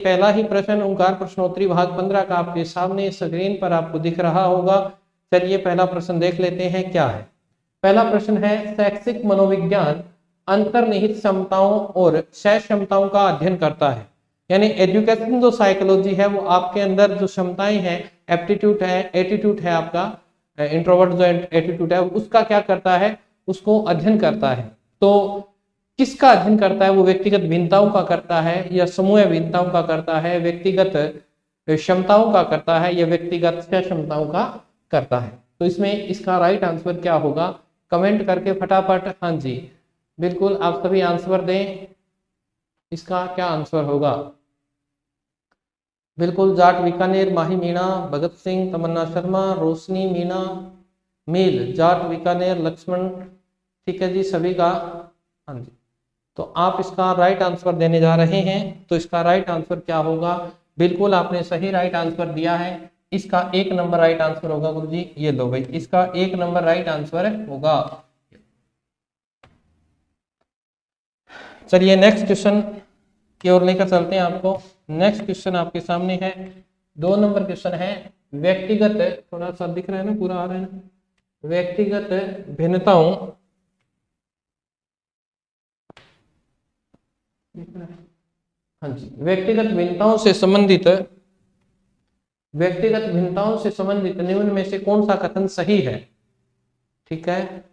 पहला ही प्रश्न ओंकार प्रश्नोत्तरी भाग 15 का आपके सामने स्क्रीन पर आपको दिख रहा होगा। चलिए पहला प्रश्न देख लेते हैं क्या है। पहला प्रश्न है, शैक्षिक मनोविज्ञान अंतर्निहित क्षमताओं और सह क्षमताओं का अध्ययन करता है। यानी एजुकेशन जो साइकोलॉजी है वो आपके अंदर जो क्षमताएं हैं, एप्टीट्यूड है, एटीट्यूड है, आपका इंट्रोवर्ट जो एटीट्यूड है उसका क्या करता है, उसको अध्ययन करता है। तो किसका अध्ययन करता है, वो व्यक्तिगत भिन्नताओं का करता है या समूह भिन्नताओं का करता है, व्यक्तिगत क्षमताओं का करता है या व्यक्तिगत क्षमताओं का करता है। तो इसमें इसका राइट आंसर क्या होगा, कमेंट करके फटाफट हाँ जी बिल्कुल आप सभी आंसर दें। इसका क्या आंसर होगा, बिल्कुल जाट बीकानेर, माही मीणा, भगत सिंह, तमन्ना शर्मा, रोशनी मीणा, मील, जाट बीकानेर, लक्ष्मण, ठीक है जी सभी का हाँ जी। तो आप इसका राइट आंसर देने जा रहे हैं। तो इसका राइट आंसर क्या होगा, बिल्कुल आपने सही राइट आंसर दिया है। इसका 1 नंबर राइट आंसर होगा गुरुजी, ये लो भाई, इसका 1 नंबर राइट आंसर होगा। चलिए नेक्स्ट क्वेश्चन की ओर लेकर चलते हैं आपको। नेक्स्ट क्वेश्चन आपके सामने है, 2 नंबर क्वेश्चन है, व्यक्तिगत, थोड़ा सा दिख रहा है ना, पूरा आ रहा है ना, व्यक्तिगत भिन्नताओं, हाँ जी, व्यक्तिगत भिन्नताओं से संबंधित निम्न में से कौन सा कथन सही है। ठीक है,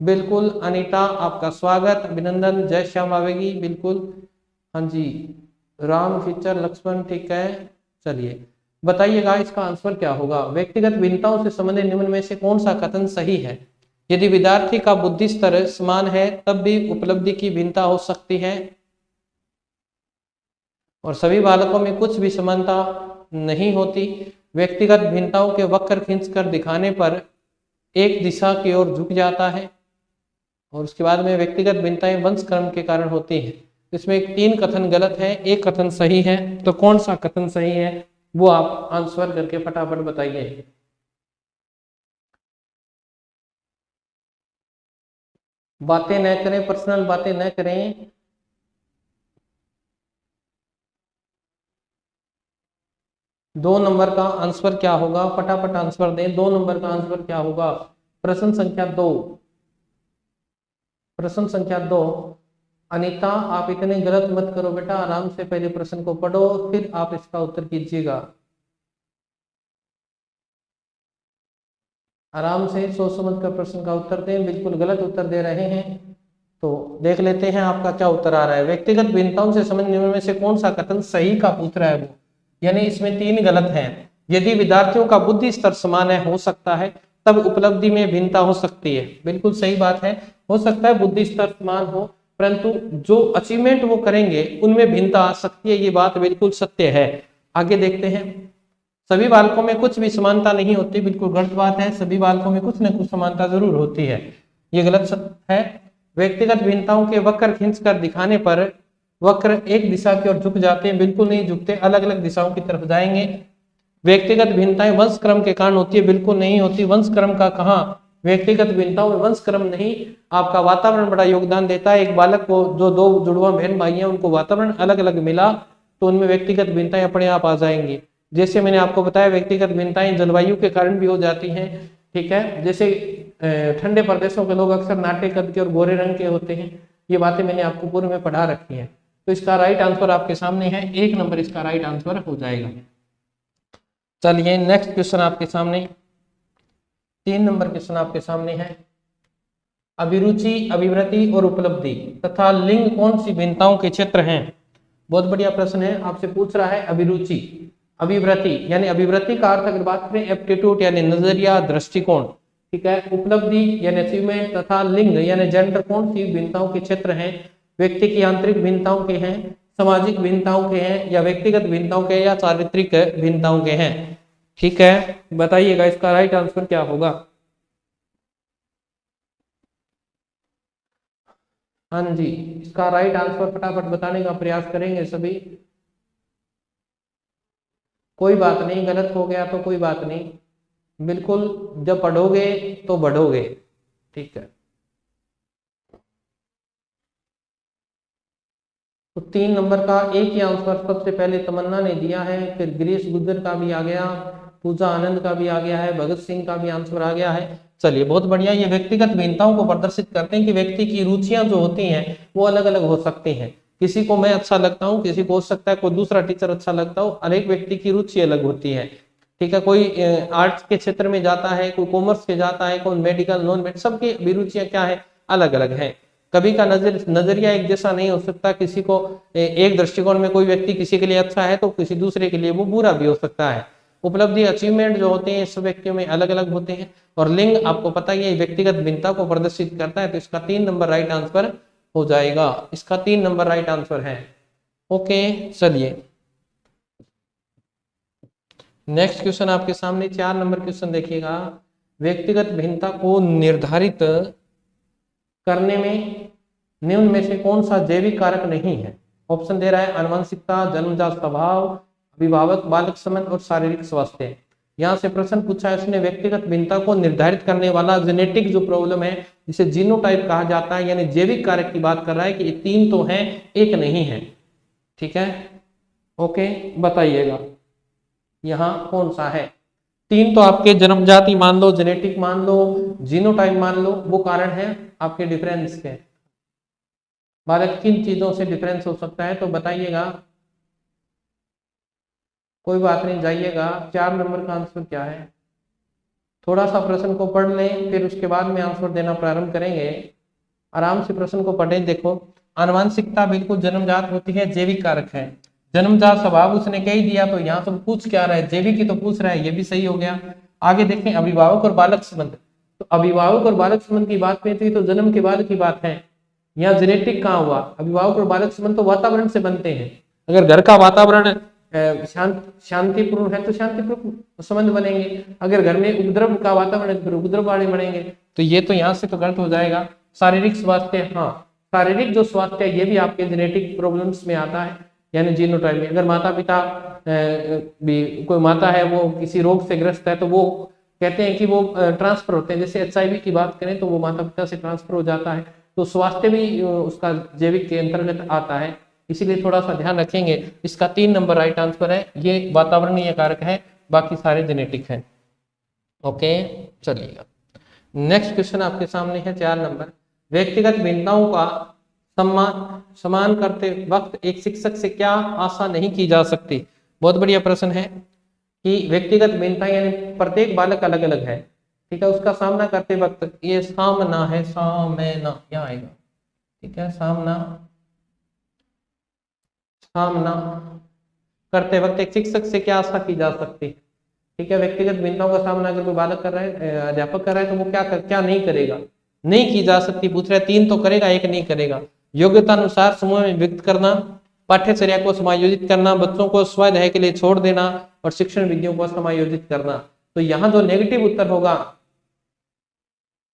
बिल्कुल अनीता आपका स्वागत, अभिनंदन, जय श्याम आवेगी, बिल्कुल हाँ जी, राम फीचर, लक्ष्मण, ठीक है। चलिए बताइएगा इसका आंसर क्या होगा, व्यक्तिगत भिन्नताओं से संबंधित निम्न में से कौन सा कथन सही है। यदि विद्यार्थी का बुद्धि स्तर समान है तब भी उपलब्धि की भिन्नता हो सकती है और सभी बालकों में कुछ भी समानता नहीं होती। व्यक्तिगत भिन्नताओं के वक्र खींचकर दिखाने पर एक दिशा की ओर झुक जाता है और उसके बाद में व्यक्तिगत भिन्नताएं वंश क्रम के कारण होती है। इसमें 3 कथन गलत है, 1 कथन सही है। तो कौन सा कथन सही है वो आप आंसर करके फटाफट बताइए। बातें न करें, पर्सनल बातें न करें। दो नंबर का आंसर क्या होगा, फटाफट आंसर दें। 2 नंबर का आंसर क्या होगा, प्रश्न संख्या 2, प्रश्न संख्या 2। अनीता आप इतने गलत मत करो बेटा, आराम से पहले प्रश्न को पढ़ो फिर आप इसका उत्तर कीजिएगा। आराम से सोच समझ कर प्रश्न का उत्तर दें, बिल्कुल गलत उत्तर दे रहे हैं। तो देख लेते हैं आपका क्या उत्तर आ रहा है। व्यक्तिगत भिन्नताओं से संबंधित निम्न में से कौन सा कथन सही का पूछ रहा है वो, यानी इसमें 3 गलत हैं। यदि विद्यार्थियों का बुद्धि स्तर समान है, हो सकता है, तब उपलब्धि में भिन्नता हो सकती है। बिल्कुल सही बात है, हो सकता है बुद्धि स्तर समान हो परंतु जो अचीवमेंट वो करेंगे उनमें भिन्नता आ सकती है, ये बात बिल्कुल सत्य है। आगे देखते हैं, सभी बालकों में कुछ भी समानता नहीं होती, बिल्कुल गलत बात है। सभी बालकों में कुछ न कुछ समानता जरूर होती है, ये गलत है। व्यक्तिगत भिन्नताओं के वक्र खींचकर दिखाने पर वक्र एक दिशा की ओर झुक जाते हैं, बिल्कुल नहीं झुकते, अलग अलग दिशाओं की तरफ जाएंगे। व्यक्तिगत भिन्नताएं वंश क्रम के कारण होती है, बिल्कुल नहीं होती। वंश क्रम का कहाँ, व्यक्तिगत भिन्नताओं में वंश क्रम नहीं, आपका वातावरण बड़ा योगदान देता है। एक बालक को जो 2 जुड़वा बहन भाई हैं उनको वातावरण अलग अलग मिला तो उनमें व्यक्तिगत भिन्नताएं अपने आप आ जाएंगी। जैसे मैंने आपको बताया व्यक्तिगत भिन्नताएं जलवायु के कारण भी हो जाती हैं। ठीक है, जैसे ठंडे प्रदेशों के लोग अक्सर नाटे कद के और गोरे रंग के होते हैं, ये बातें मैंने आपको पूर्व में पढ़ा रखी हैं। तो इसका राइट आंसर आपके सामने है, 1 नंबर इसका राइट आंसर हो जाएगा। चलिए नेक्स्ट क्वेश्चन आपके सामने, 3 नंबर क्वेश्चन आपके सामने है, अभिरुचि, अभिवृत्ति और उपलब्धि तथा लिंग कौन सी भिन्नताओं के क्षेत्र हैं। बहुत बढ़िया प्रश्न है, आपसे पूछ रहा है अभिरुचि, अभिवृत्ति, यानी अभिवृत्ति का अर्थ अगर बात करें एप्टीट्यूड यानी नजरिया, दृष्टिकोण। ठीक है, उपलब्धि यानी अचीवमेंट तथा लिंग यानी जेंडर कौन सी भिन्नताओं के क्षेत्र हैं, व्यक्ति की आंतरिक भिन्नताओं के हैं, सामाजिक भिन्नताओं के हैं या व्यक्तिगत भिन्नताओं के या चारित्रिक भिन्नताओं के हैं। ठीक है, बताइएगा इसका राइट आंसर क्या होगा। हाँ जी, इसका राइट आंसर फटाफट बताने का प्रयास करेंगे सभी। कोई बात नहीं, गलत हो गया तो कोई बात नहीं, बिल्कुल जब पढ़ोगे तो बढ़ोगे। ठीक है, तो 3 नंबर का एक ही आंसर सबसे पहले तमन्ना ने दिया है, फिर गिरीश गुज्जर का भी आ गया, पूजा आनंद का भी आ गया है, भगत सिंह का भी आंसर आ गया है। चलिए बहुत बढ़िया। ये व्यक्तिगत भिन्नताओं को प्रदर्शित करते हैं कि व्यक्ति की रुचियां जो होती हैं वो अलग अलग हो सकती हैं। किसी को मैं अच्छा लगता हूँ, किसी को हो सकता है कोई दूसरा टीचर अच्छा लगता हो, हर एक व्यक्ति की रुचि अलग होती है। ठीक है, कोई आर्ट्स के क्षेत्र में जाता है, कोई कॉमर्स के जाता है, कोई मेडिकल नॉन मेडिकल, सबकी अभिरुचियां क्या है, अलग अलग है। कभी का नजरिया एक जैसा नहीं हो सकता। किसी को एक दृष्टिकोण में कोई व्यक्ति किसी के लिए अच्छा है तो किसी दूसरे के लिए वो बुरा भी हो सकता है। उपलब्धि अचीवमेंट जो होते हैं सब व्यक्तियों में अलग अलग होते हैं। और लिंग आपको पता ही है व्यक्तिगत भिन्नता को प्रदर्शित करता है, तो इसका 3 नंबर राइट आंसर हो जाएगा। इसका 3 नंबर राइट आंसर है। ओके चलिए नेक्स्ट क्वेश्चन आपके सामने 4 नंबर क्वेश्चन देखिएगा। व्यक्तिगत भिन्नता को निर्धारित करने में निम्न में से कौन सा जैविक कारक नहीं है? ऑप्शन दे रहा है आनुवंशिकता, जन्मजात स्वभाव, अभिभावक बालक संबंध और शारीरिक स्वास्थ्य। यहाँ से प्रश्न पूछा है उसने, व्यक्तिगत भिन्नता को निर्धारित करने वाला जेनेटिक जो प्रॉब्लम है जिसे जीनोटाइप कहा जाता है, यानी जैविक कारक की बात कर रहा है कि ये 3 तो हैं, एक नहीं है। ठीक है, ओके बताइएगा यहाँ कौन सा है। 3 तो आपके जन्मजाति मान लो, जेनेटिक मान लो, जीनोटाइप मान लो, वो कारण है आपके डिफरेंस के। बालक किन चीजों से डिफरेंस हो सकता है तो बताइएगा। कोई बात नहीं, जाइएगा 4 नंबर का आंसर क्या है। थोड़ा सा प्रश्न को पढ़ लें, फिर उसके बाद में आंसर देना प्रारंभ करेंगे। आराम से प्रश्न को पढ़ें। देखो आनुवंशिकता बिल्कुल जन्मजात होती है, जैविक कारक है। जन्मजात स्वभाव उसने कह ही दिया, तो यहाँ से पूछ क्या रहा है, जैविक ही तो पूछ रहा है, ये भी सही हो गया। आगे देखें अभिभावक और बालक संबंध। तो अभिभावक और बालक संबंध की बात में थी तो जन्म के बाद की बात है। यहाँ जेनेटिक कहाँ हुआ? अभिभावक और बालक संबंध तो वातावरण से बनते हैं। अगर घर का वातावरण शांतिपूर्ण है तो शांतिपूर्ण संबंध बनेंगे। अगर घर में उपद्रव का वातावरण है तो उपद्रव वाले बनेंगे। तो ये तो यहाँ से तो गलत हो जाएगा। शारीरिक स्वास्थ्य, हाँ शारीरिक जो स्वास्थ्य है ये भी आपके जेनेटिक प्रॉब्लम्स में आता है, यानी जीनोटाइप में। अगर माता पिता भी, कोई माता है वो किसी रोग से ग्रस्त है तो वो कहते हैं कि वो ट्रांसफर होते हैं। जैसे HIV की बात करें तो वो माता पिता से ट्रांसफर हो जाता है, तो स्वास्थ्य भी उसका जैविक के अंतर्गत आता है। इसीलिए थोड़ा सा ध्यान रखेंगे। इसका 3 नंबर राइट आंसर है। ये वातावरणीय कारक है, बाकी सारे जेनेटिक है। ओके चलिएगा नेक्स्ट क्वेश्चन आपके सामने है 4 नंबर। व्यक्तिगत भिन्नताओं का समान करते वक्त एक शिक्षक से क्या आशा नहीं की जा सकती? बहुत बढ़िया प्रश्न है कि व्यक्तिगत भिन्नता यानी प्रत्येक बालक अलग अलग है। ठीक है, उसका सामना करते वक्त, ये सामना है, सामना यहाँ आएगा। ठीक है, सामना करते वक्त एक शिक्षक से क्या आशा की जा सकती? ठीक है, व्यक्तिगत भिन्नताओं का सामना अगर कोई बालक कर रहा है, अध्यापक कर रहा है, तो वो क्या नहीं करेगा, नहीं की जा सकती। पूछ रहा है 3 तो करेगा, 1 नहीं करेगा। योग्यता अनुसार समूह में व्यक्त करना, पाठ्यचर्या को समायोजित करना, बच्चों को स्वाध्याय के लिए छोड़ देना और शिक्षण विधियों को समायोजित करना। तो यहाँ जो नेगेटिव उत्तर होगा,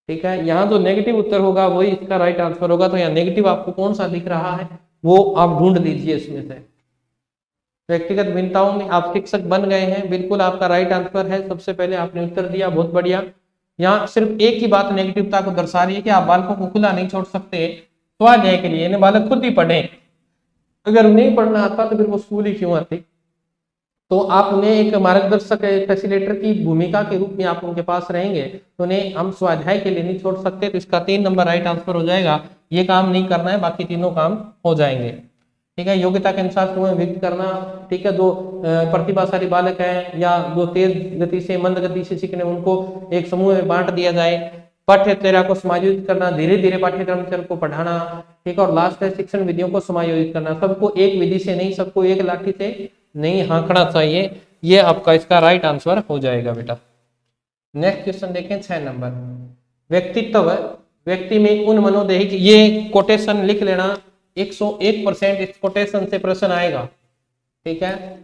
ठीक है, यहाँ जो नेगेटिव उत्तर होगा वही इसका राइट आंसर होगा। तो यहाँ नेगेटिव आपको कौन सा दिख रहा है वो आप ढूंढ लीजिए इसमें से। व्यक्तिगत भिन्नताओं में आप शिक्षक बन गए हैं, बिल्कुल आपका राइट आंसर है। सबसे पहले आपने उत्तर दिया, बहुत बढ़िया। यहाँ सिर्फ एक ही बात नेगेटिवता को दर्शा रही है कि आप बालकों को खुला नहीं छोड़ सकते स्वाध्याय के लिए, बालक खुद ही पढ़े। अगर नहीं पढ़ना आता तो फिर वो स्कूल ही क्यों आते? तो आप उन्हें एक मार्गदर्शक फैसिलिटेटर की भूमिका के रूप में आप उनके पास रहेंगे, तो उन्हें हम स्वाध्याय के लिए नहीं छोड़ सकते। तो इसका 3 नंबर राइट आंसर हो जाएगा। ये काम नहीं करना है, बाकी तीनों काम हो जाएंगे। ठीक है, योग्यता के अनुसार समूह में व्यक्त करना। ठीक है, जो प्रतिभाशाली बालक है या जो तेज गति से मंद गति से सीखने, उनको एक समूह में बांट दिया जाए। पाठ्यचर्या को समायोजित करना, धीरे धीरे पाठ्यक्रम को पढ़ाना। ठीक है, और लास्ट है शिक्षण विधियों को समायोजित करना। सबको एक विधि से नहीं, सबको एक लाठी से नहीं हाँकना चाहिए। ये आपका इसका राइट आंसर हो जाएगा बेटा। नेक्स्ट क्वेश्चन देखें 6 नंबर। व्यक्तित्व व्यक्ति में उन मनोदैहिक, ये कोटेशन लिख लेना, 101% इस कोटेशन से प्रश्न आएगा। ठीक है,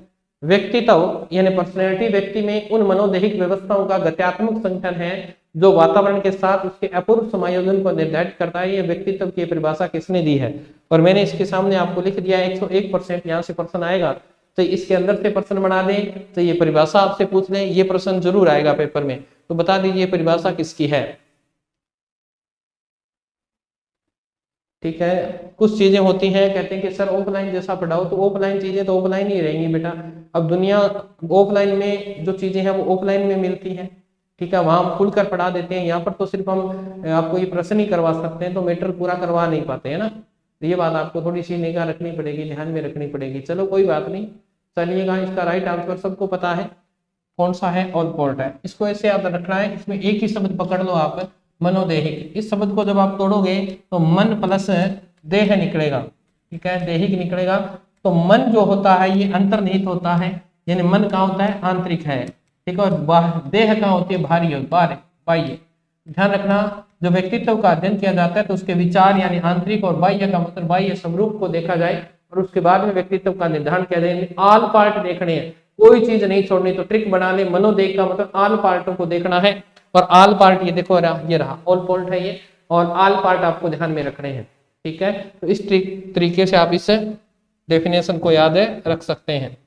व्यक्तित्व यानी पर्सनैलिटी व्यक्ति में उन मनोदैहिक व्यवस्थाओं का गत्यात्मक संगठन है जो वातावरण के साथ उसके अपूर्व समायोजन को निर्धारित करता है। ये व्यक्तित्व की परिभाषा किसने दी है? और मैंने इसके सामने आपको लिख दिया 101% यहाँ से प्रश्न आएगा। तो इसके अंदर से प्रश्न बना दें, तो ये परिभाषा आपसे पूछ लें, ये प्रश्न जरूर आएगा पेपर में। तो बता दीजिए परिभाषा किसकी है? ठीक है, कुछ चीजें होती हैं कहते हैं कि सर ऑफलाइन जैसा पढ़ाओ, तो ऑफलाइन चीजें तो ऑफलाइन ही रहेंगी बेटा। अब दुनिया ऑफलाइन में जो चीजें हैं वो ऑफलाइन में मिलती हैं, ठीक है, वहां हम खुलकर पढ़ा देते हैं। यहाँ पर तो सिर्फ हम आपको ये प्रश्न ही करवा सकते हैं, तो मैटर पूरा करवा नहीं पाते हैं ना। तो ये बात आपको थोड़ी सी निगाह रखनी पड़ेगी, ध्यान में रखनी पड़ेगी। चलो कोई बात नहीं, चलिएगा। इसका राइट आंसर सबको पता है कौन सा है, ऑल पोर्ट है। इसको ऐसे याद रखना है, इसमें एक ही शब्द पकड़ लो आप, मनोदेहिक। इस शब्द को जब आप तोड़ोगे तो मन प्लस देह निकलेगा, ठीक है, देहिक निकलेगा। तो मन जो होता है ये अंतर्निहित होता है, यानी मन कहाँ होता है, आंतरिक है, ठीक है। और देह कहाँ होती है, बाहरी, बाह्य। ध्यान रखना, जो व्यक्तित्व का अध्ययन किया जाता है तो उसके विचार यानी आंतरिक और बाह्य का मतलब बाह्य स्वरूप को देखा जाए और उसके बाद में व्यक्तित्व का निर्धारण किया जाए। ऑल पार्ट देखने हैं, कोई चीज नहीं छोड़नी। तो ट्रिक बना ले, मनोदेह का मतलब ऑल पार्टों को देखना है। और ऑल पार्ट ये देखो ये रहा ऑल पार्ट है ये, और ऑल पार्ट आपको ध्यान में रखने हैं, ठीक है। तो इस तरीके से आप इस डेफिनेशन को याद रख सकते हैं।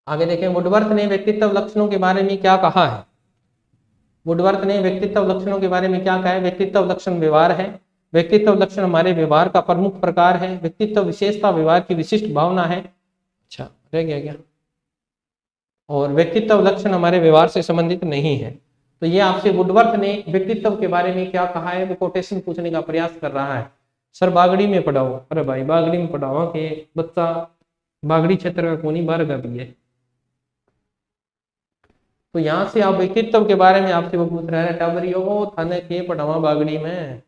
आगे देखें, वुडवर्थ ने व्यक्तित्व लक्षणों के बारे में क्या कहा है। वुडवर्थ ने व्यक्तित्व लक्षणों के बारे में क्या कहा है। व्यक्तित्व लक्षण व्यवहार है, व्यक्तित्व लक्षण हमारे व्यवहार का प्रमुख प्रकार है, व्यक्तित्व विशेषता व्यवहार की विशिष्ट भावना है। अच्छा रह गया क्या, और व्यक्तित्व लक्षण हमारे व्यवहार से संबंधित नहीं है। तो ये आपसे वुडवर्थ ने व्यक्तित्व के बारे में क्या कहा है, वो कोटेशन पूछने का प्रयास कर रहा है। सर बागड़ी में पढ़ाओ, अरे भाई बागड़ी में पढ़ाओ कि बच्चा बागड़ी क्षेत्र का कौन ही बार का भी है। तो यहाँ से आप व्यक्तित्व के बारे में आपसे वो पूछ रहे हैं, टाबरियो थाने के पढ़ावा बागड़ी में।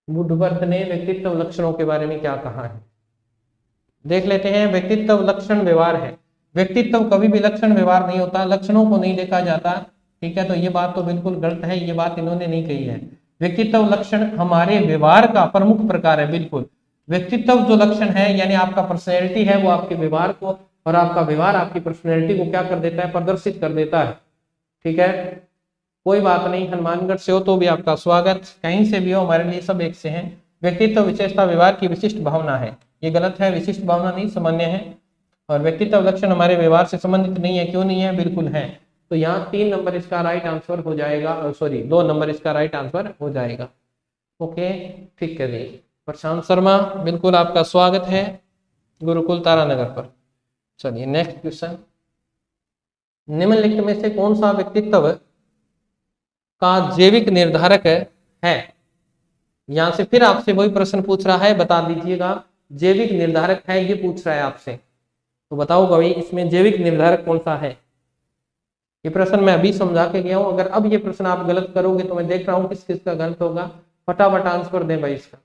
वुडवर्थ ने व्यक्तित्व लक्षणों के बारे में क्या कहा है, देख लेते हैं। व्यक्तित्व लक्षण व्यवहार है, व्यक्तित्व कभी भी लक्षण व्यवहार नहीं होता, लक्षणों को नहीं देखा जाता, ठीक है। तो ये बात तो बिल्कुल गलत है, ये बात इन्होंने नहीं कही है। व्यक्तित्व लक्षण हमारे व्यवहार का प्रमुख प्रकार है, बिल्कुल। व्यक्तित्व जो लक्षण है यानी आपका पर्सनैलिटी है, वो आपके व्यवहार को, और आपका व्यवहार आपकी पर्सनैलिटी को क्या कर देता है, प्रदर्शित कर देता है, ठीक है। कोई बात नहीं, हनुमानगढ़ से हो तो भी आपका स्वागत, कहीं से भी हो हमारे लिए सब एक से हैं। व्यक्तित्व विशेषता व्यवहार की विशिष्ट भावना है, ये गलत है, विशिष्ट भावना नहीं, सामान्य है। और व्यक्तित्व लक्षण हमारे व्यवहार से संबंधित नहीं है, क्यों नहीं है, बिल्कुल है। तो यहाँ 3 नंबर इसका राइट आंसर हो जाएगा, सॉरी 2 नंबर इसका राइट आंसर हो जाएगा। ओके ठीक है जी। प्रशांत शर्मा बिल्कुल आपका स्वागत है गुरुकुल तारानगर पर। चलिए नेक्स्ट क्वेश्चन, निम्नलिखित में से कौन सा व्यक्तित्व का जैविक निर्धारक है। यहां से फिर आपसे वही प्रश्न पूछ रहा है, बता दीजिएगा जैविक निर्धारक है, ये पूछ रहा है आपसे। तो बताओ भाई इसमें जैविक निर्धारक कौन सा है। ये प्रश्न मैं अभी समझा के गया हूं, अगर अब ये प्रश्न आप गलत करोगे तो मैं देख रहा हूं किस किस का गलत होगा, फटाफट आंसर दें भाई इसका।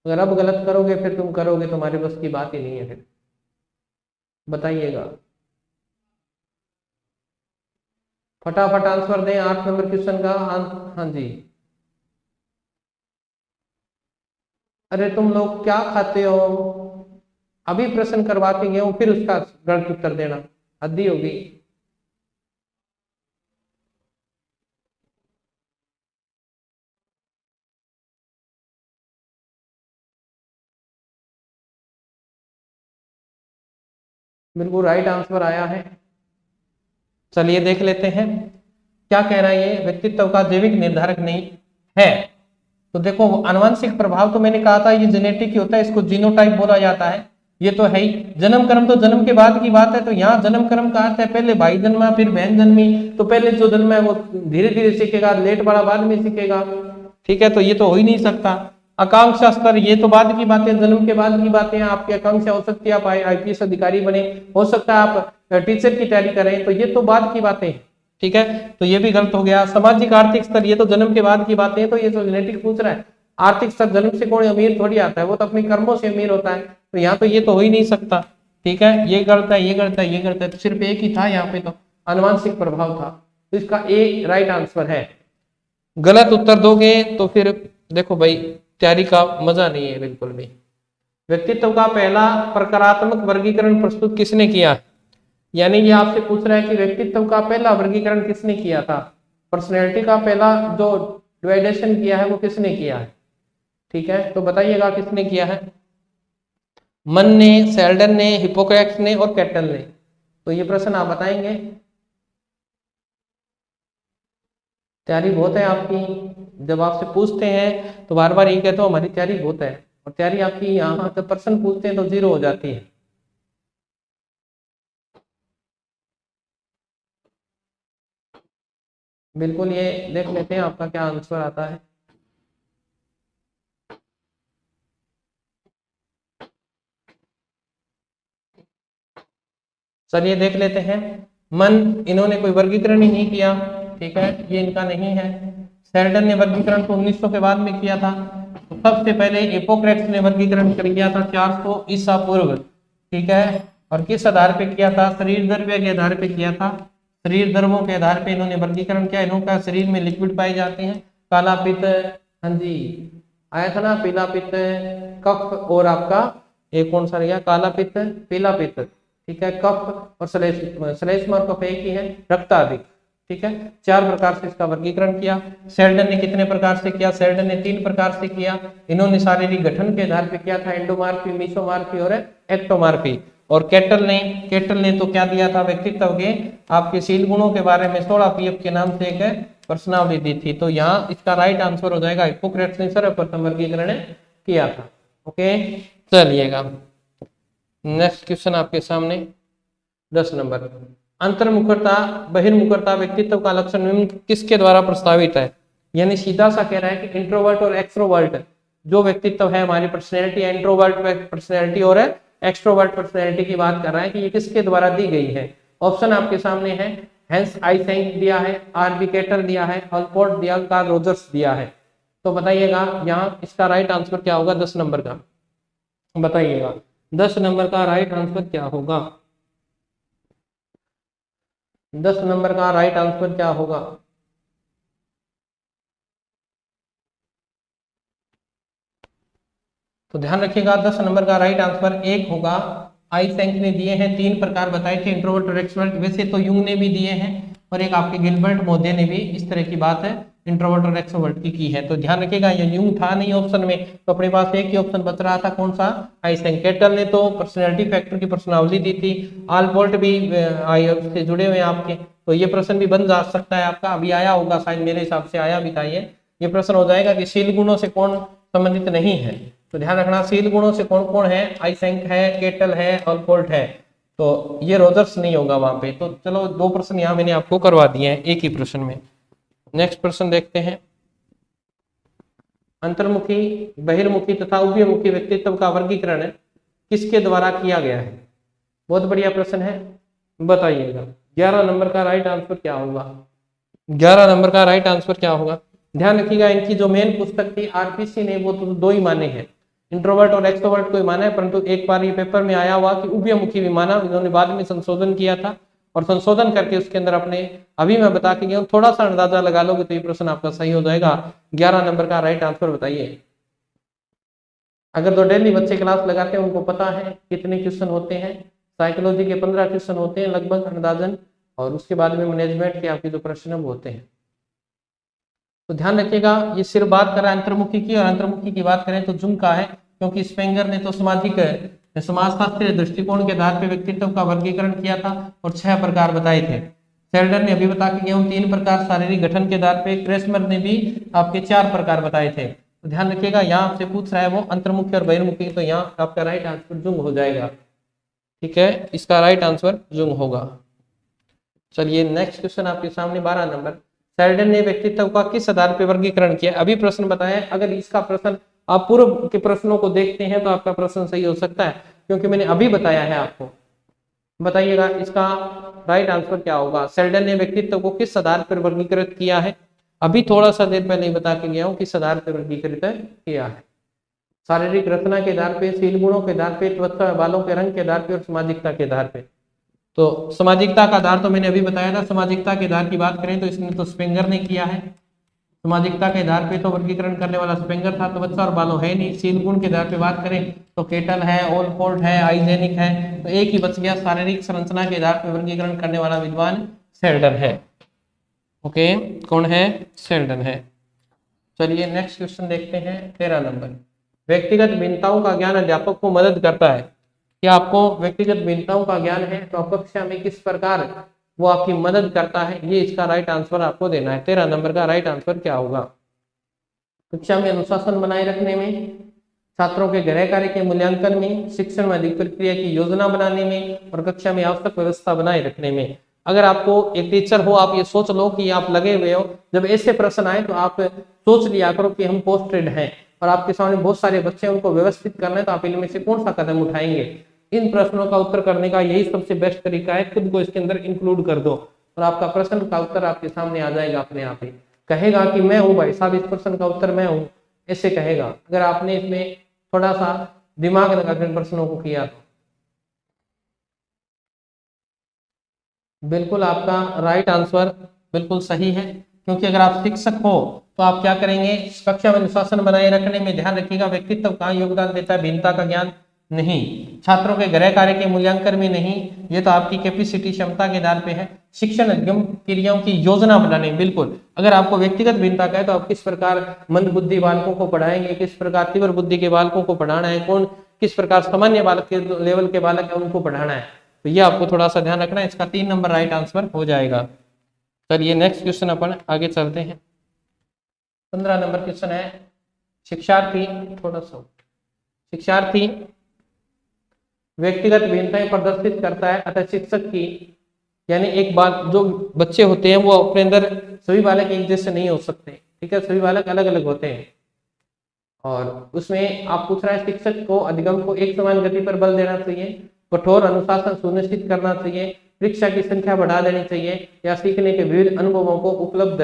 अगर अब गलत करोगे फिर तुम करोगे, तुम्हारे बस की बात ही नहीं है, फिर बताइएगा, फटाफट आंसर दें 8 नंबर क्वेश्चन का। हाँ जी, अरे तुम लोग क्या खाते हो, अभी प्रश्न करवा के गए हूं फिर उसका गलत उत्तर देना, हद्दी होगी। बिल्कुल राइट आंसर आया है। चलिए देख लेते हैं क्या कह रहा है ये, व्यक्तित्व का जैविक निर्धारक नहीं है। तो देखो आनुवंशिक प्रभाव तो मैंने कहा था ये जेनेटिक ही होता है, इसको जीनोटाइप बोला जाता है, ये तो है ही। जन्म कर्म तो जन्म के बाद की बात है, तो यहाँ जन्म कर्म का अर्थ है पहले भाई जन्मा फिर बहन जन्मी, तो पहले जो जन्म है वो धीरे धीरे सीखेगा, लेट बड़ा बाद में सीखेगा, ठीक है। तो ये तो हो ही नहीं सकता। आकांक्षा स्तर ये तो बाद की बातें, जन्म के बाद की बातें। आपकी आकांक्षा हो सकती है आप आईपीएस अधिकारी बने, हो सकता है आप टीचर की तैयारी करें, तो ये तो बाद की बातें, ठीक है। तो ये भी गलत हो गया। सामाजिक आर्थिक स्तर ये तो जन्म के बाद की बातें हैं, तो ये तो जेनेटिक पूछ रहा है। आर्थिक स्तर जन्म से कोई अमीर थोड़ी आता है, वो तो अपने कर्मों से अमीर होता है, तो यहाँ तो ये तो हो ही नहीं सकता, ठीक है। ये गलत है, ये गलत है, ये गलत है, तो सिर्फ एक ही था यहाँ पे, तो आनुवंशिक प्रभाव था, तो इसका ए राइट आंसर है। गलत उत्तर दोगे तो फिर देखो भाई तैयारी का मजा नहीं है बिल्कुल भी। व्यक्तित्व का पहला प्रकारात्मक वर्गीकरण प्रस्तुत किसने किया, यानी ये आपसे पूछ रहा है कि व्यक्तित्व का पहला वर्गीकरण किसने किया था, पर्सनैलिटी का पहला जो डिवाइडेशन किया है वो किसने किया है, ठीक है। तो बताइएगा किसने किया है, मन ने, सेल्डन ने, हिप्पोक्रेट्स ने और कैटल ने। तो ये प्रश्न आप बताएंगे, तैयारी बहुत है आपकी। जब आपसे पूछते हैं तो बार बार ये कहते हो हमारी तैयारी बहुत है, और तैयारी आपकी यहाँ जब प्रश्न पूछते हैं तो 0 हो जाती है। बिल्कुल, ये देख लेते हैं आपका क्या आंसर आता है। चलिए देख लेते हैं। मन, इन्होंने कोई वर्गीकरण ही नहीं किया, ठीक है, ये इनका नहीं है। शेल्डन ने वर्गीकरण तो 1900 के बाद में किया था। तो सबसे पहले हिप्पोक्रेट्स ने वर्गीकरण कर किया था 400 ईसा पूर्व, ठीक है, और किस आधार पे किया था? शरीर द्रव्य के आधार पे किया था। शरीर द्रव्यों के आधार पे इन्होंने वर्गीकरण किया। इनका शरीर में लिक्विड पाए जाते हैं, काला पित्त, हाँ जी आया था ना, पीला पित्त, कफ, और आपका एक कौन सा रहा? काला पित्त, पीला पित्त, ठीक है, कफ और श्लेष्मा और कफ एक ही है, रक्ताधिक, ठीक है। 4 प्रकार से इसका वर्गीकरण किया। शेल्डन ने कितने प्रकार से किया? शेल्डन ने 3 प्रकार से किया। इन्होंने शारीरिक गठन के आधार पे किया था, एंडोमार्फी, मेसोमार्फी और एक्टोमार्फी। और केटल ने तो क्या दिया था? व्यक्तित्व के आपके शील गुणों के बारे में 16 पीएफ के नाम से एक प्रश्नावली दी थी। तो यहाँ इसका राइट आंसर हो जाएगा हिप्पोक्रेट्स ने सर्वप्रथम वर्गीकरण किया था। ओके, चलिएगा नेक्स्ट क्वेश्चन आपके सामने 10 नंबर। अंतर्मुखरता बहिर्मुखरता व्यक्तित्व का लक्षण निम्न किसके द्वारा प्रस्तावित है? यानी सीधा सा कह रहा है कि इंट्रोवर्ट और एक्सट्रोवर्ट जो व्यक्तित्व है हमारी पर्सनैलिटी, इंट्रोवर्ट पर्सनैलिटी और एक्सट्रोवर्ट पर्सनैलिटी की बात कर रहा है कि ये किसके द्वारा दी गई है। ऑप्शन आपके सामने है, हेंस आइसेंक दिया है, आरबी केटर दिया है, ऑलपोर्ट दिया, कार्ल रोजर्स दिया है। तो बताइएगा यहाँ इसका राइट आंसर क्या होगा 10 नंबर का? बताइएगा 10 नंबर का राइट आंसर क्या होगा? 10 नंबर का राइट आंसर क्या होगा? तो ध्यान रखिएगा 10 नंबर का राइट आंसर 1 होगा। आइसेंक ने दिए हैं, 3 प्रकार बताए थे, इंट्रोवर्ट और एक्सट्रोवर्ट। वैसे तो युंग ने भी दिए हैं, और एक आपके गिलबर्ट मोदे ने भी इस तरह की बात है इंट्रोवर्ट और एक्सट्रोवर्ट की है। तो ध्यान रखिएगा ये युंग था नहीं ऑप्शन में, तो अपने पास एक ही ऑप्शन बच रहा था, कौन सा? आइसेंक। केटल ने तो पर्सनैलिटी फैक्टर की प्रश्नावली दी थी। आलपोर्ट भी से जुड़े हुए हैं आपके, तो ये प्रश्न भी बन जा सकता है आपका, अभी आया होगा शायद, मेरे हिसाब से आया भी था। ये प्रश्न हो जाएगा कि शील गुणों से कौन संबंधित नहीं है। तो ध्यान रखना शील गुणों से कौन कौन है? आइसेंक है, केटल है, ऑलपोर्ट है। तो ये रोजर्स नहीं होगा वहां पे। तो चलो 2 प्रश्न यहाँ मैंने आपको करवा दिए हैं एक ही प्रश्न में। नेक्स्ट प्रश्न देखते हैं। अंतर्मुखी, बहिर्मुखी तथा उभयमुखी व्यक्तित्व का वर्गीकरण किसके द्वारा किया गया है? बहुत बढ़िया प्रश्न है, बताइएगा 11 नंबर का राइट आंसर क्या होगा? 11 नंबर का राइट आंसर क्या होगा? ध्यान रखिएगा इनकी जो मेन पुस्तक थी आरपीसी ने, वो तो 2 ही माने हैं, इंट्रोवर्ट और एक्सट्रोवर्ट को ही माना है, परंतु एक बार ये पेपर में आया हुआ कि उभयमुखी भी माना। इन्होंने बाद में संशोधन किया था, और संशोधन करके उसके अंदर अपने, अभी मैं बता के गया हूँ, थोड़ा सा अंदाजा लगा लोगे तो ये प्रश्न आपका सही हो जाएगा। 11 नंबर का राइट आंसर बताइए। अगर तो डेली बच्चे क्लास लगाते हैं उनको पता है कितने क्वेश्चन होते हैं। साइकोलॉजी के 15 क्वेश्चन होते हैं लगभग अंदाजन, और उसके बाद में मैनेजमेंट के आपके जो प्रश्न वो होते हैं। तो ध्यान रखिएगा ये सिर्फ बात कर रहा है अंतर्मुखी की, और अंतर्मुखी की बात करें तो जुंग का है, क्योंकि स्पेंगर ने तो सामाजिक समाजशास्त्रीय दृष्टिकोण के आधार पर व्यक्तित्व का वर्गीकरण किया था और 6 प्रकार बताए थे। शेल्डन ने अभी बता के गया हूं 3 प्रकार शारीरिक गठन के आधार पे। क्रेसमर ने भी आपके 4 प्रकार बताए थे। तो ध्यान रखिएगा यहाँ आपसे पूछ रहा है वो अंतर्मुखी और बहिर्मुखी, तो यहाँ आपका राइट आंसर जुंग हो जाएगा। ठीक है, इसका राइट आंसर जुंग होगा। चलिए नेक्स्ट क्वेश्चन आपके सामने 12 नंबर। शेल्डन ने व्यक्तित्व का किस आधार पर वर्गीकरण किया? अभी प्रश्न बताया, अगर इसका प्रश्न आप पूर्व के प्रश्नों को देखते हैं तो आपका प्रश्न सही हो सकता है, क्योंकि मैंने अभी बताया है आपको। बताइएगा इसका राइट आंसर क्या होगा? शेल्डन ने व्यक्तित्व को किस आधार पर वर्गीकृत किया है? अभी थोड़ा सा देर पहले ही बता के गया हूं किस आधार पर वर्गीकृत किया है। शारीरिक रचना के आधार पे, शील गुणों के आधार पे, त्वचा बालों के रंग के आधार पे, और सामाजिकता के आधार पे। तो सामाजिकता का आधार तो मैंने अभी बताया था। सामाजिकता के आधार की बात करें तो इसने तो स्पेंगर ने किया है। सामाजिकता के आधार पे तो वर्गीकरण करने वाला स्पेंगर था, त्वचा और बालों है नहीं। शील गुण के आधार पे बात करें तो केटल है, ओलपोर्ट है, आइजेनिक है, तो एक ही बच गया। शारीरिक संरचना के आधार पे वर्गीकरण करने वाला विद्वान शेल्डन है। ओके, कौन है? शेल्डन है। चलिए नेक्स्ट क्वेश्चन देखते हैं 13 नंबर। व्यक्तिगत भिन्नताओं का ज्ञान अध्यापक को मदद करता है। क्या आपको व्यक्तिगत भिन्नताओं का ज्ञान है तो कक्षा में किस प्रकार वो आपकी मदद करता है, ये इसका राइट आंसर आपको देना है। 13 नंबर का राइट आंसर क्या होगा? कक्षा में अनुशासन बनाए रखने में, छात्रों के गृह कार्य के मूल्यांकन में, शिक्षण में अधिक प्रक्रिया की योजना बनाने में और कक्षा में आवश्यक व्यवस्था बनाए रखने में। अगर आपको एक टीचर हो, आप ये सोच लो कि आप लगे हुए हो, जब ऐसे प्रश्न आए तो आप सोच लिया करो कि हम पोस्टेड हैं और आपके सामने बहुत सारे बच्चे हैं, उनको व्यवस्थित करना है, तो आप इनमें से कौन सा कदम उठाएंगे। इन प्रश्नों का उत्तर करने का यही सबसे बेस्ट तरीका है, खुद को इसके अंदर इंक्लूड कर दो और आपका प्रश्न का उत्तर आपके सामने आ जाएगा अपने आप ही। कहेगा कि मैं हूँ भाई साहब, इस प्रश्न का उत्तर मैं हूँ, ऐसे कहेगा अगर आपने इसमें थोड़ा सा दिमाग लगाकर प्रश्नों को किया तो। बिल्कुल आपका राइट आंसर बिल्कुल सही है, क्योंकि अगर आप शिक्षक हो तो आप क्या करेंगे, कक्षा में अनुशासन बनाए रखने में ध्यान रखिएगा, व्यक्तित्व कहाँ योगदान देता है, भिन्नता का ज्ञान नहीं, छात्रों के गृह कार्य के मूल्यांकन में नहीं, ये तो आपकी कैपेसिटी क्षमता के आधार पे है, शिक्षण अधिगम क्रियाओं की योजना बनाने। बिल्कुल अगर आपको व्यक्तिगत भिन्नता का है तो आप किस प्रकार मंद बुद्धि बालकों को पढ़ाएंगे, किस प्रकार तीव्र बुद्धि के बालकों को पढ़ाना है, कौन किस प्रकार सामान्य बालक के लेवल के बालक है उनको पढ़ाना है, तो ये आपको थोड़ा सा ध्यान रखना है। इसका 3 नंबर राइट आंसर हो जाएगा। चलिए नेक्स्ट क्वेश्चन अपन आगे चलते हैं। 15 नंबर क्वेश्चन है, शिक्षार्थी व्यक्तिगत भिन्नताएं प्रदर्शित करता है, अतः शिक्षक की यानी एक बात, जो बच्चे होते हैं वो अपने अंदर सभी बालक एक जैसे नहीं हो सकते, ठीक है, सभी बालक अलग अलग होते हैं और उसमें आप पूछ रहा है शिक्षक को अधिगम को एक समान गति पर बल देना चाहिए, कठोर अनुशासन सुनिश्चित करना चाहिए, परीक्षा की संख्या बढ़ा देनी चाहिए या सीखने के विविध अनुभवों को उपलब्ध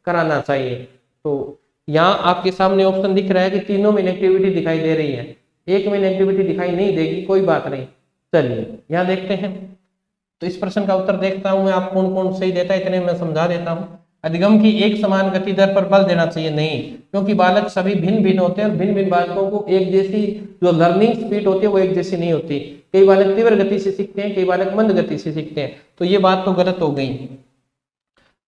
कराना चाहिए। तो यहाँ आपके सामने ऑप्शन दिख रहा है कि तीनों में नेगेटिविटी दिखाई दे रही है, एक में नेगेटिविटी दिखाई नहीं देगी, कोई बात नहीं। चलिए यहाँ देखते हैं, तो इस प्रश्न का उत्तर देखता हूं मैं, आप कौन कौन सही देता है इतने मैं समझा देता हूं। अधिगम की एक समान गति दर पर बल देना चाहिए, नहीं, क्योंकि बालक सभी भिन्न भिन्न होते हैं और भिन्न भिन्न बालकों को एक जैसी जो लर्निंग स्पीड होती है वो एक जैसी नहीं होती, कई बालक तीव्र गति से सीखते हैं, कई बालक मंद गति से सीखते हैं, तो ये बात तो गलत हो गई।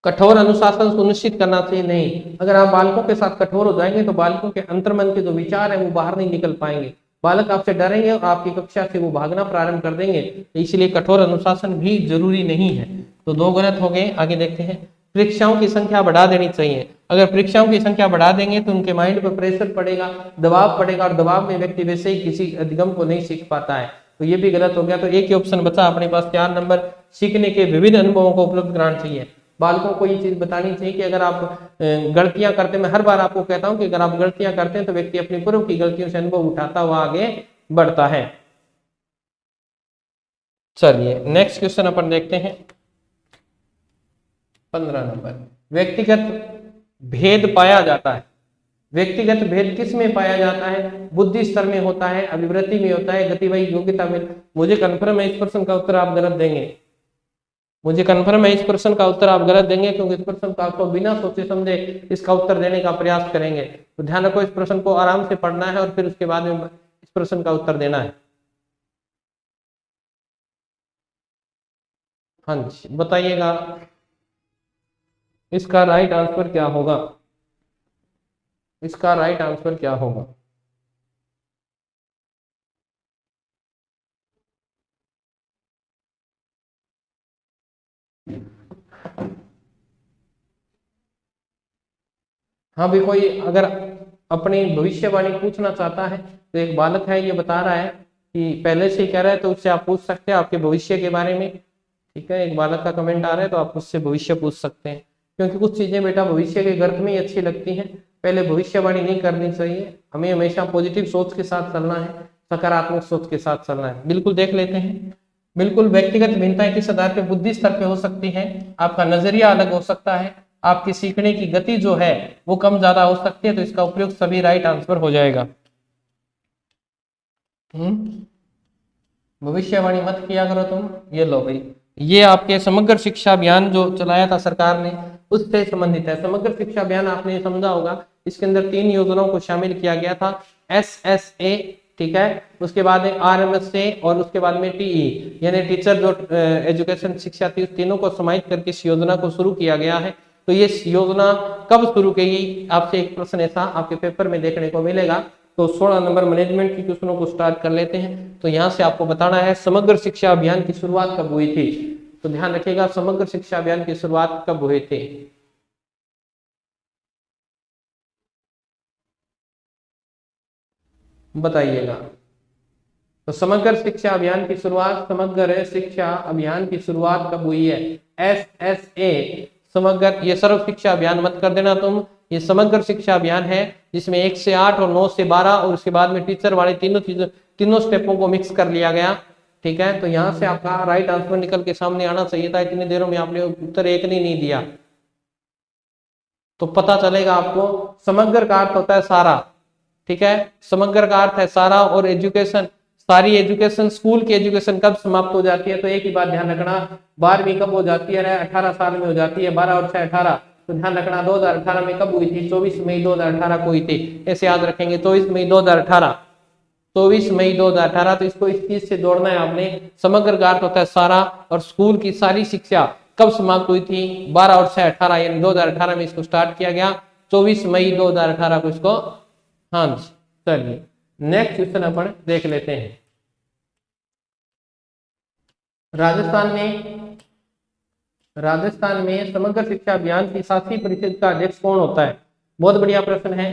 कठोर अनुशासन सुनिश्चित करना चाहिए, नहीं, अगर आप बालकों के साथ कठोर हो जाएंगे तो बालकों के अंतर्मन के जो विचार है वो बाहर नहीं निकल पाएंगे, बालक आपसे डरेंगे और आपकी कक्षा से वो भागना प्रारंभ कर देंगे, इसलिए कठोर अनुशासन भी जरूरी नहीं है। तो 2 गलत हो गए। आगे देखते हैं, परीक्षाओं की संख्या बढ़ा देनी चाहिए, अगर परीक्षाओं की संख्या बढ़ा देंगे तो उनके माइंड पर प्रेशर पड़ेगा, दबाव पड़ेगा और दबाव में व्यक्ति वैसे ही किसी अधिगम को नहीं सीख पाता है, तो ये भी गलत हो गया। तो एक ही ऑप्शन बचा अपने पास 4 नंबर, सीखने के विविध अनुभवों को उपलब्ध कराना चाहिए। बालकों को ये चीज बतानी चाहिए कि अगर आप गलतियां करते हैं, मैं हर बार आपको कहता हूं कि अगर आप गलतियां करते हैं तो व्यक्ति अपनी पूर्व की गलतियों से अनुभव उठाता हुआ आगे बढ़ता है। चलिए नेक्स्ट क्वेश्चन अपन देखते हैं, 15 नंबर, व्यक्तिगत भेद पाया जाता है, व्यक्तिगत भेद किस में पाया जाता है, बुद्धि स्तर में होता है, अभिवृत्ति में होता है, गतिवाही योग्यता में। मुझे कन्फर्म है इस प्रश्न का उत्तर आप गलत देंगे, मुझे कन्फर्म है इस प्रश्न का उत्तर आप गलत देंगे, क्योंकि इस प्रश्न का आपको बिना सोचे समझे इसका उत्तर देने का प्रयास करेंगे। तो ध्यान रखो, इस प्रश्न को आराम से पढ़ना है और फिर उसके बाद में इस प्रश्न का उत्तर देना है। हाँ जी बताइएगा इसका राइट आंसर क्या होगा, इसका राइट आंसर क्या होगा। हाँ भी कोई अगर अपनी भविष्यवाणी पूछना चाहता है तो एक बालक है, ये बता रहा है कि पहले से ही कह रहा है, तो उससे आप पूछ सकते हैं आपके भविष्य के बारे में, ठीक है, एक बालक का कमेंट आ रहा है तो आप उससे भविष्य पूछ सकते हैं, क्योंकि कुछ चीजें बेटा भविष्य के गर्भ में ही अच्छी लगती हैं, पहले भविष्यवाणी नहीं करनी चाहिए, हमें हमेशा पॉजिटिव सोच के साथ चलना है, सकारात्मक सोच के साथ चलना है। बिल्कुल देख लेते हैं, बिल्कुल व्यक्तिगत भिन्नताएं किस आधार पे, बुद्धि स्तर पे हो सकती है, आपका नजरिया अलग हो सकता है, आपकी सीखने की गति जो है वो कम ज्यादा हो सकती है, तो इसका उपयोग सभी राइट आंसर हो जाएगा। भविष्यवाणी मत किया करो तुम, ये लो भाई, ये आपके समग्र शिक्षा अभियान जो चलाया था सरकार ने उससे संबंधित है। समग्र शिक्षा अभियान आपने समझा होगा, इसके अंदर 3 योजनाओं को शामिल किया गया था, SSA, ठीक है, उसके बाद RMSA और उसके बाद में TE यानी टीचर जो एजुकेशन शिक्षा थी, उस तीनों को समाहित करके इस योजना को शुरू किया गया है। तो ये योजना कब शुरू की, आपसे एक प्रश्न ऐसा आपके पेपर में देखने को मिलेगा। तो 16 नंबर मैनेजमेंट की क्वेश्चनों को स्टार्ट कर लेते हैं। तो यहाँ से आपको बताना है समग्र शिक्षा अभियान की शुरुआत कब हुई थी, तो ध्यान रखिएगा समग्र शिक्षा अभियान की शुरुआत कब हुई थी। बताइएगा। तो समग्र शिक्षा अभियान की शुरुआत, समग्र शिक्षा अभियान की शुरुआत कब हुई है? SSA समग्र, ये सर्व शिक्षा अभियान मत कर देना तुम, ये समग्र शिक्षा अभियान है जिसमें 1 से 8 और 9 से 12 और उसके बाद में टीचर वाले तीनों स्टेपों को मिक्स कर लिया गया। ठीक है, तो यहाँ से आपका राइट आंसर निकल के सामने आना चाहिए था, इतनी देरों में आपने उत्तर एक नहीं दिया। तो पता चलेगा आपको, समग्र का अर्थ होता है सारा। ठीक है, समग्र का अर्थ है सारा, और एजुकेशन, सारी एजुकेशन, स्कूल की एजुकेशन कब समाप्त हो जाती है? तो एक ही बात ध्यान रखना, 12वीं कब हो जाती है? 18 साल में हो जाती है, 12 और 6 18। तो ध्यान रखना 2018 में कब हुई थी? 24 मई 2018 को हुई थी। ऐसे याद रखेंगे, 24 मई 2018, 24 मई 2018। तो इसको इस चीज से जोड़ना है आपने। समग्र का अर्थ होता है सारा, और स्कूल की सारी शिक्षा कब समाप्त हुई थी? 12 और 6 18, यानी 2018 में इसको स्टार्ट किया गया, 24 मई 2018 को इसको। हाँ जी, चलिए नेक्स्ट क्वेश्चन अपन देख लेते हैं। राजस्थान में समग्र शिक्षा अभियान की शासी परिषद का अध्यक्ष कौन होता है? बहुत बढ़िया प्रश्न है।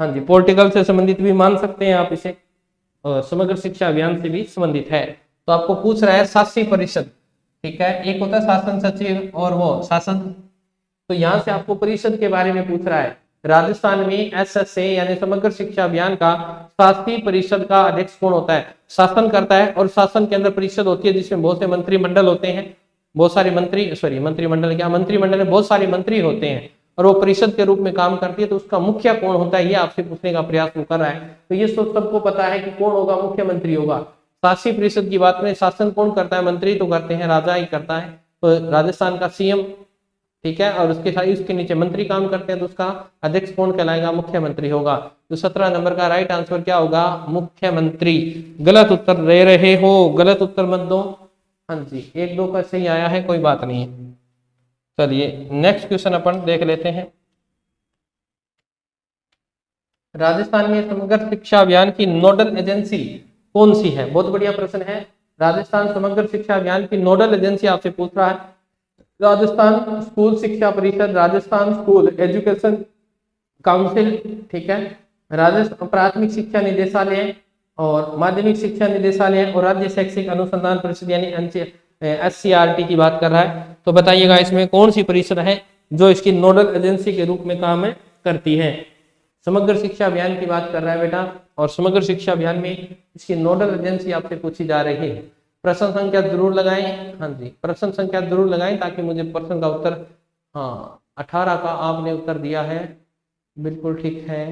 हाँ जी, पॉलिटिकल से संबंधित भी मान सकते हैं आप इसे, और समग्र शिक्षा अभियान से भी संबंधित है। तो आपको पूछ रहा है शासी परिषद। ठीक है, एक होता है शासन सचिव और वो शासन, तो यहाँ से आपको परिषद के बारे में पूछ रहा है। राजस्थान में SSA यानी समग्र शिक्षा अभियान का शासी परिषद का अध्यक्ष कौन होता है? शासन करता है, और शासन के अंदर परिषद होती है जिसमें बहुत से मंत्रिमंडल होते हैं, बहुत सारे मंत्रिमंडल में बहुत सारे मंत्री होते हैं, और वो परिषद के रूप में काम करती है। तो उसका मुखिया कौन होता है, ये आपसे पूछने का प्रयास वो कर रहा है। तो ये सबको पता है कि कौन होगा, मुख्यमंत्री होगा। शासी परिषद की बात में शासन कौन करता है? मंत्री तो करते हैं, राजा ही करता है। तो राजस्थान का CM, ठीक है, और उसके साथ उसके नीचे मंत्री काम करते हैं, तो उसका अध्यक्ष कौन कहलाएगा? मुख्यमंत्री होगा। तो 17 नंबर का राइट आंसर क्या होगा? मुख्यमंत्री। गलत उत्तर दे रहे हो, गलत उत्तर मत दो। हाँ जी, 1 2 का सही आया है, कोई बात नहीं है। चलिए नेक्स्ट क्वेश्चन अपन देख लेते हैं। राजस्थान में समग्र शिक्षा अभियान की नोडल एजेंसी कौन सी है? बहुत बढ़िया प्रश्न है। राजस्थान समग्र शिक्षा अभियान की नोडल एजेंसी आपसे पूछ रहा है। राजस्थान स्कूल शिक्षा परिषद, राजस्थान स्कूल एजुकेशन काउंसिल, ठीक है, राजस्थान प्राथमिक शिक्षा निदेशालय और माध्यमिक शिक्षा निदेशालय, और राज्य शैक्षिक अनुसंधान परिषद यानी SCRT की बात कर रहा है। तो बताइएगा इसमें कौन सी परिषद है जो इसकी नोडल एजेंसी के रूप में काम करती है? समग्र शिक्षा अभियान की बात कर रहा है बेटा, और समग्र शिक्षा अभियान में इसकी नोडल एजेंसी आपसे पूछी जा रही है। प्रश्न संख्या जरूर लगाएं। हाँ जी, प्रश्न संख्या जरूर लगाएं ताकि मुझे प्रश्न का उत्तर, हाँ 18 का आपने उत्तर दिया है, बिल्कुल ठीक है।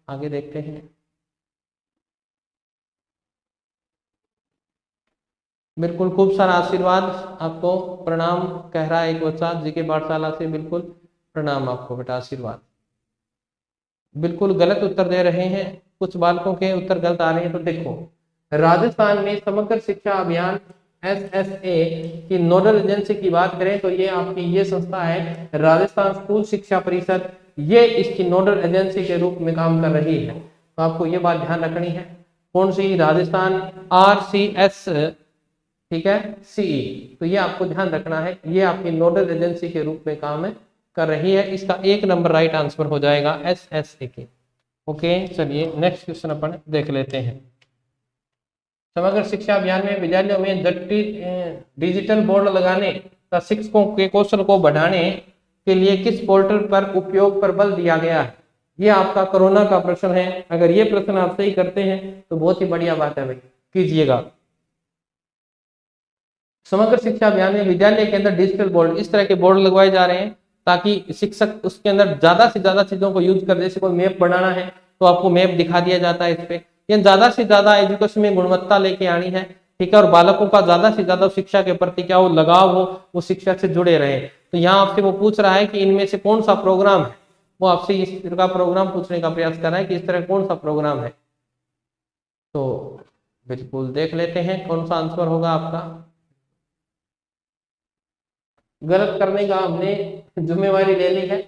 आगे देखते हैं। बिल्कुल, खूब सारा आशीर्वाद आपको, प्रणाम कह रहा है एक बच्चा जीके पाठशाला से, बिल्कुल प्रणाम आपको बेटा, आशीर्वाद। बिल्कुल गलत उत्तर दे रहे हैं, कुछ बालकों के उत्तर गलत आ रहे हैं। तो देखो, राजस्थान में समग्र शिक्षा अभियान SSA की नोडल एजेंसी की बात करें तो ये आपकी ये संस्था है राजस्थान स्कूल शिक्षा परिषद, ये इसकी नोडल एजेंसी के रूप में काम कर रही है। तो आपको ये बात ध्यान रखनी है। कौन सी? राजस्थान RCS, ठीक है, CE। तो ये आपको ध्यान रखना है, ये आपकी नोडल एजेंसी के रूप में काम कर रही है। इसका 1 नंबर राइट आंसर हो जाएगा SSA के। ओके, चलिए नेक्स्ट क्वेश्चन अपन देख लेते हैं। समग्र शिक्षा अभियान में विद्यालयों में डिजिटल बोर्ड लगाने का शिक्षकों के कौशल को बढ़ाने के लिए किस पोर्टल पर उपयोग पर बल दिया गया है? ये आपका कोरोना का प्रश्न है। अगर ये प्रश्न आप सही करते हैं तो बहुत ही बढ़िया बात है भाई, कीजिएगा। समग्र शिक्षा अभियान में विद्यालय के अंदर डिजिटल बोर्ड, इस तरह के बोर्ड लगवाए जा रहे हैं ताकि शिक्षक उसके अंदर ज्यादा से ज्यादा चीजों को यूज कर, जैसे कोई मैप बनाना है तो आपको मैप दिखा दिया जाता है इस पे। ये ज्यादा से ज्यादा एजुकेशन में गुणवत्ता लेके आनी है, ठीक है, और बालकों का ज्यादा से ज्यादा शिक्षा के प्रति क्या हो, लगाव हो, वो शिक्षा से जुड़े रहे। तो यहाँ आपसे वो पूछ रहा है कि इनमें से कौन सा प्रोग्राम है, वो आपसे इस तरह का प्रोग्राम पूछने का प्रयास कर रहा है कि इस तरह कौन सा प्रोग्राम है। तो बिल्कुल देख लेते हैं कौन सा आंसर होगा आपका। गलत करने का हमने जिम्मेवारी ले ली है।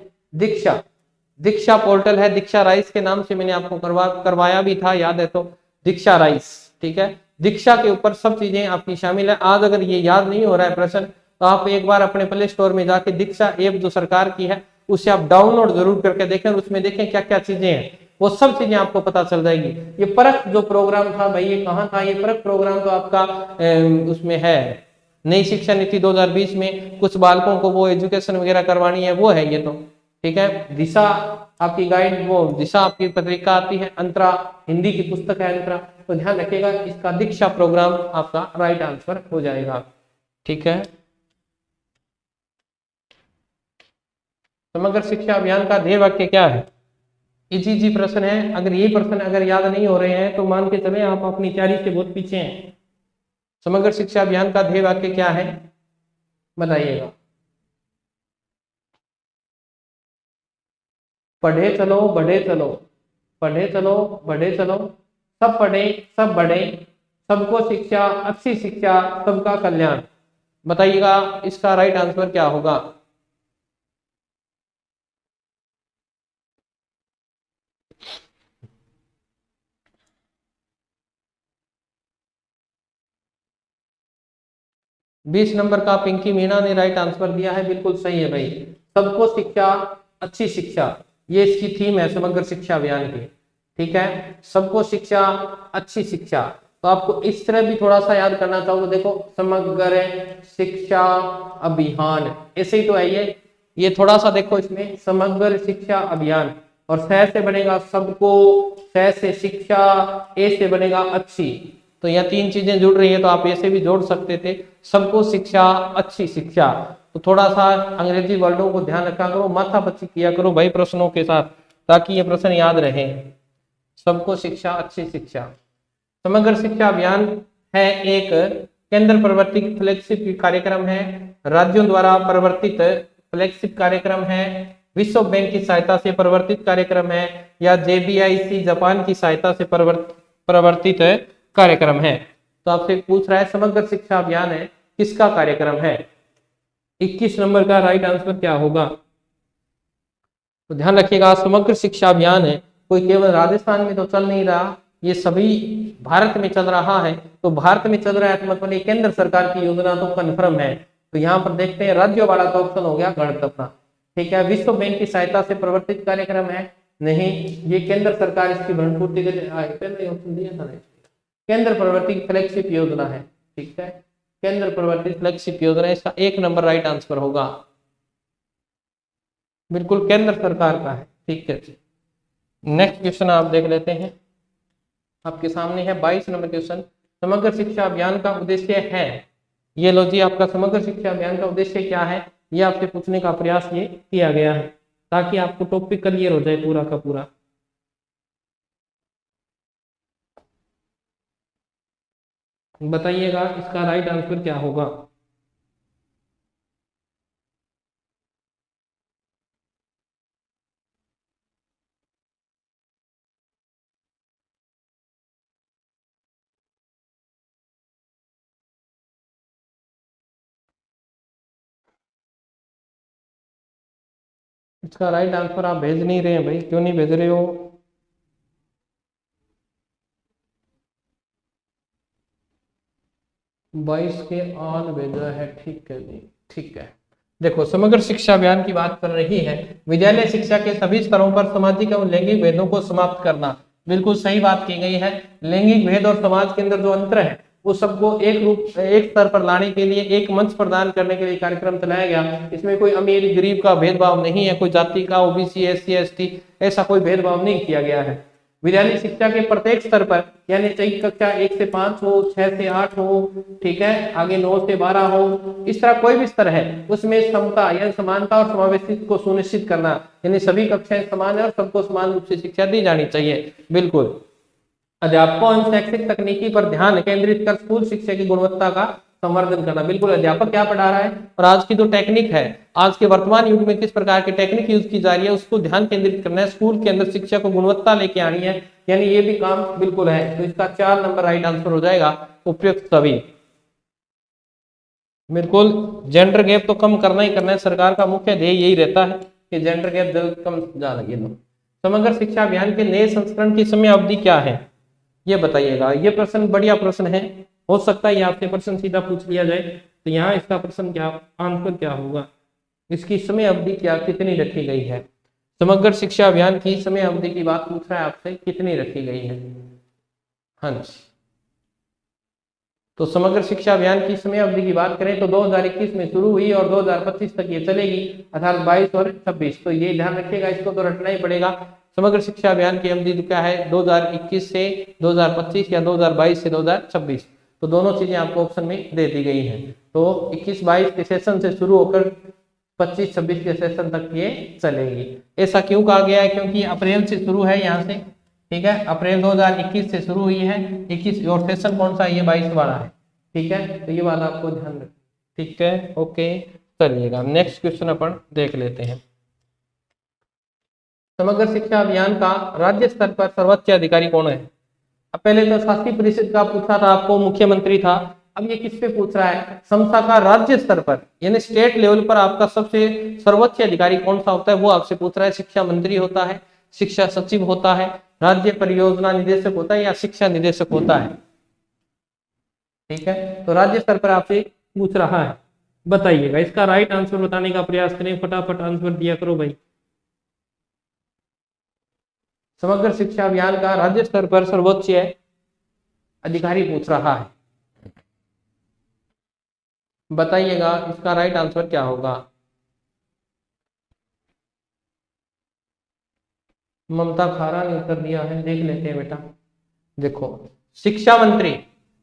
दीक्षा पोर्टल है, दीक्षा राइस के नाम से मैंने आपको करवाया भी था, याद है तो, दीक्षा राइस, ठीक है। दीक्षा के ऊपर सब चीजें आपकी शामिल है। आज अगर ये याद नहीं हो रहा है प्रश्न तो आप एक बार अपने प्ले स्टोर में जाके दीक्षा ऐप जो सरकार की है उसे आप डाउनलोड जरूर करके देखें, उसमें देखें क्या क्या चीजें हैं, वो सब चीजें आपको पता चल जाएगी। ये परख जो प्रोग्राम था भाई, ये कहाँ था? ये परख प्रोग्राम तो आपका उसमें है, नई शिक्षा नीति 2020 में कुछ बालकों को वो एजुकेशन वगैरह करवानी है, वो है ये तो, ठीक है। दिशा आपकी गाइड, वो दिशा आपकी पत्रिका आती है, अंतरा हिंदी की पुस्तक है अंतरा, तो ध्यान रखिएगा इसका दीक्षा प्रोग्राम आपका राइट आंसर हो जाएगा, ठीक है। समग्र शिक्षा अभियान का ध्येय वाक्य क्या है? इजी प्रश्न है, अगर ये प्रश्न अगर याद नहीं हो रहे हैं तो मान के चले आप अपनी तैयारी से बहुत पीछे हैं। समग्र शिक्षा अभियान का ध्येय वाक्य क्या है, बताइएगा। पढ़े चलो बढ़े चलो, पढ़े चलो बढ़े चलो, सब पढ़े सब बढ़े, सबको शिक्षा अच्छी शिक्षा सबका कल्याण। बताइएगा इसका राइट आंसर क्या होगा? बीस नंबर का पिंकी मीना ने राइट आंसर दिया है, बिल्कुल सही है भाई। सबको शिक्षा अच्छी शिक्षा, ये इसकी थीम है समग्र शिक्षा अभियान की, ठीक है। सबको शिक्षा अच्छी शिक्षा, तो आपको इस तरह भी थोड़ा सा याद करना चाहो तो देखो, समग्र शिक्षा अभियान ऐसे ही तो है ये थोड़ा सा देखो इसमें, समग्र शिक्षा अभियान, और स से बनेगा सबको, स से शिक्षा, ए से बनेगा अच्छी, तो यह तीन चीजें जुड़ रही है, तो आप ऐसे भी जोड़ सकते थे, सबको शिक्षा अच्छी शिक्षा। तो थोड़ा सा अंग्रेजी वर्डों को ध्यान रखा करो, माथापच्ची किया करो भाई प्रश्नों के साथ, ताकि ये प्रश्न याद रहे। सबको शिक्षा अच्छी शिक्षा। समग्र शिक्षा अभियान है एक केंद्र प्रवर्तित फ्लैगशिप कार्यक्रम है, राज्यों द्वारा प्रवर्तित फ्लैगशिप कार्यक्रम है, विश्व बैंक की सहायता से प्रवर्तित कार्यक्रम है, या JBIC जापान की सहायता से प्रवर्तित कार्यक्रम है। तो आपसे पूछ रहा है समग्र शिक्षा अभियान है किसका कार्यक्रम है? 21 नंबर का राइट आंसर क्या होगा? तो ध्यान रखिएगा समग्र शिक्षा अभियान है, कोई केवल राजस्थान में तो चल नहीं रहा, ये सभी भारत में चल रहा है। तो भारत में चल रहा है तो मतलब ये केंद्र सरकार की योजना तो कन्फर्म है। तो यहाँ पर देखते हैं राज्यों वाला तो ऑप्शन हो गया गलत अपना, ठीक है। विश्व बैंक की सहायता से प्रवर्तित कार्यक्रम है, नहीं, ये केंद्र सरकार इसकी भरणपूर्ति पहले ऑप्शन दिया था, केंद्र प्रवर्तित फ्लैगशिप योजना है, ठीक है। केंद्र प्रवर्तित फ्लैगशिप योजना, इसका 1 नंबर राइट आंसर होगा, बिल्कुल केंद्र सरकार का है, ठीक है। नेक्स्ट क्वेश्चन आप देख लेते हैं, आपके सामने है 22 नंबर क्वेश्चन। समग्र शिक्षा अभियान का उद्देश्य है, ये लो जी, आपका समग्र शिक्षा अभियान का उद्देश्य क्या है, ये आपसे पूछने का प्रयास ये किया गया है, ताकि आपको टॉपिक क्लियर हो जाए पूरा का पूरा। बताइएगा इसका राइट आंसर क्या होगा? इसका राइट आंसर आप भेज नहीं रहे हैं भाई, क्यों नहीं भेज रहे हो? बाईस के आन भेजा है, ठीक है जी, ठीक है। देखो समग्र शिक्षा अभियान की बात कर रही है, विद्यालय शिक्षा के सभी स्तरों पर सामाजिक एवं लैंगिक भेदों को समाप्त करना, बिल्कुल सही बात की गई है। लैंगिक भेद और समाज के अंदर जो अंतर है वो सबको एक स्तर पर लाने के लिए, एक मंच प्रदान करने के लिए कार्यक्रम चलाया गया। इसमें कोई अमीर गरीब का भेदभाव नहीं है, कोई जाति का, OBC SC ST ऐसा कोई भेदभाव नहीं किया गया है। विद्यालय शिक्षा के प्रत्येक स्तर पर, यानी चाहे कक्षा 1 से 5 हो, 6 से 8 हो, ठीक है, आगे 9 से 12 हो, इस तरह कोई भी स्तर है उसमें समता यानी समानता और समावेशित को सुनिश्चित करना, यानी सभी कक्षाएं समान है और सबको समान रूप से शिक्षा दी जानी चाहिए, बिल्कुल। अध्यापकों एवं शैक्षिक तकनीकी पर ध्यान केंद्रित कर स्कूल शिक्षा की गुणवत्ता का संवर्धन करना, बिल्कुल। अध्यापक क्या पढ़ा रहा है और आज की जो टेक्निक है, आज के वर्तमान युग में किस प्रकार की टेक्निक यूज की जा रही है, उसको ध्यान केंद्रित करना है, स्कूल के अंदर शिक्षा को गुणवत्ता लेके आनी है, यानी ये भी काम बिल्कुल है। तो इसका 4 नंबर राइट आंसर हो जाएगा, उपयुक्त सभी, बिल्कुल। जेंडर गैप तो कम करना ही करना है, सरकार का मुख्य ध्येय यही रहता है कि जेंडर गैप जल्द कम जा लगे। समग्र शिक्षा अभियान के नए संस्करण की समय अवधि क्या है, ये बताइएगा। ये प्रश्न बढ़िया प्रश्न है, हो सकता है आपसे प्रश्न सीधा पूछ लिया जाए, तो यहाँ इसका प्रश्न क्या आंसर क्या होगा, इसकी समय अवधि क्या कितनी रखी गई है? समग्र शिक्षा अभियान की समय अवधि की बात पूछ रहा है आपसे, कितनी रखी गई है। हाँ जी, तो समग्र शिक्षा अभियान की समय अवधि की बात करें तो 2021 में शुरू हुई और 2025 तक ये चलेगी, अर्थात 22 और 26। तो ये ध्यान रखिएगा, इसको तो रटना ही पड़ेगा। समग्र शिक्षा अभियान की अवधि क्या है, 2021 से 2025 या 2022 से 2026। तो दोनों चीजें आपको ऑप्शन में दे दी गई हैं। तो 21-22 के सेशन से शुरू होकर 25-26 के सेशन तक ये चलेगी। ऐसा क्यों कहा गया है, क्योंकि अप्रैल से शुरू है यहाँ से, ठीक है, अप्रैल 2021 से शुरू हुई है 21, और सेशन कौन सा है, ये 22 वाला है, ठीक है। तो ये वाला आपको ध्यान रखना, ठीक है, ओके। चलिएगा नेक्स्ट क्वेश्चन अपन देख लेते हैं। समग्र शिक्षा अभियान का राज्य स्तर पर सर्वोच्च अधिकारी कौन है। अब पहले तो शासी परिषद का पूछा था आपको, मुख्यमंत्री था। अब ये किस पे पूछ रहा है, संस्था का राज्य स्तर पर यानी स्टेट लेवल पर आपका सबसे सर्वोच्च अधिकारी कौन सा होता है, वो आपसे पूछ रहा है। शिक्षा मंत्री होता है, शिक्षा सचिव होता है, राज्य परियोजना निदेशक होता है, या शिक्षा निदेशक होता है, ठीक है। तो राज्य स्तर पर आपसे पूछ रहा है, बताइएगा। इसका राइट आंसर बताने का प्रयास करें, फटाफट आंसर दिया करो भाई। समग्र शिक्षा अभियान का राज्य स्तर पर सर्वोच्च अधिकारी पूछ रहा है, बताइएगा इसका राइट आंसर क्या होगा। ममता खारा ने उत्तर दिया है, देख लेते हैं बेटा। देखो, शिक्षा मंत्री,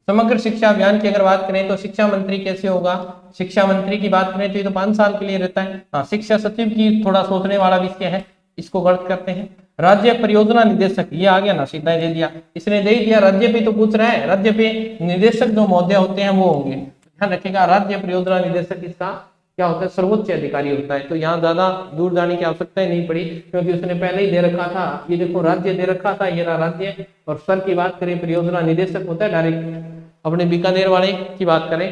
समग्र शिक्षा अभियान की अगर बात करें तो शिक्षा मंत्री कैसे होगा, शिक्षा मंत्री की बात करें तो ये तो 5 साल के लिए रहता है। हाँ, शिक्षा सचिव की थोड़ा सोचने वाला विषय है, इसको गलत करते हैं। राज्य परियोजना निदेशक, ये आ गया ना, सीधा दे दिया, इसने दे दिया। राज्य पे तो पूछ रहा है, राज्य पे निदेशक जो महोदय होते हैं वो होंगे, ध्यान रखिएगा। राज्य परियोजना निदेशक इसका क्या होता है, सर्वोच्च अधिकारी होता है। तो यहाँ ज्यादा दूर जाने की आवश्यकता ही नहीं पड़ी, क्योंकि उसने पहले ही दे रखा था। ये देखो, राज्य दे रखा था, ये रहा राज्य। और स्तर की बात करें, परियोजना निदेशक होता है डायरेक्ट। अपने बीकानेर वाले की बात करें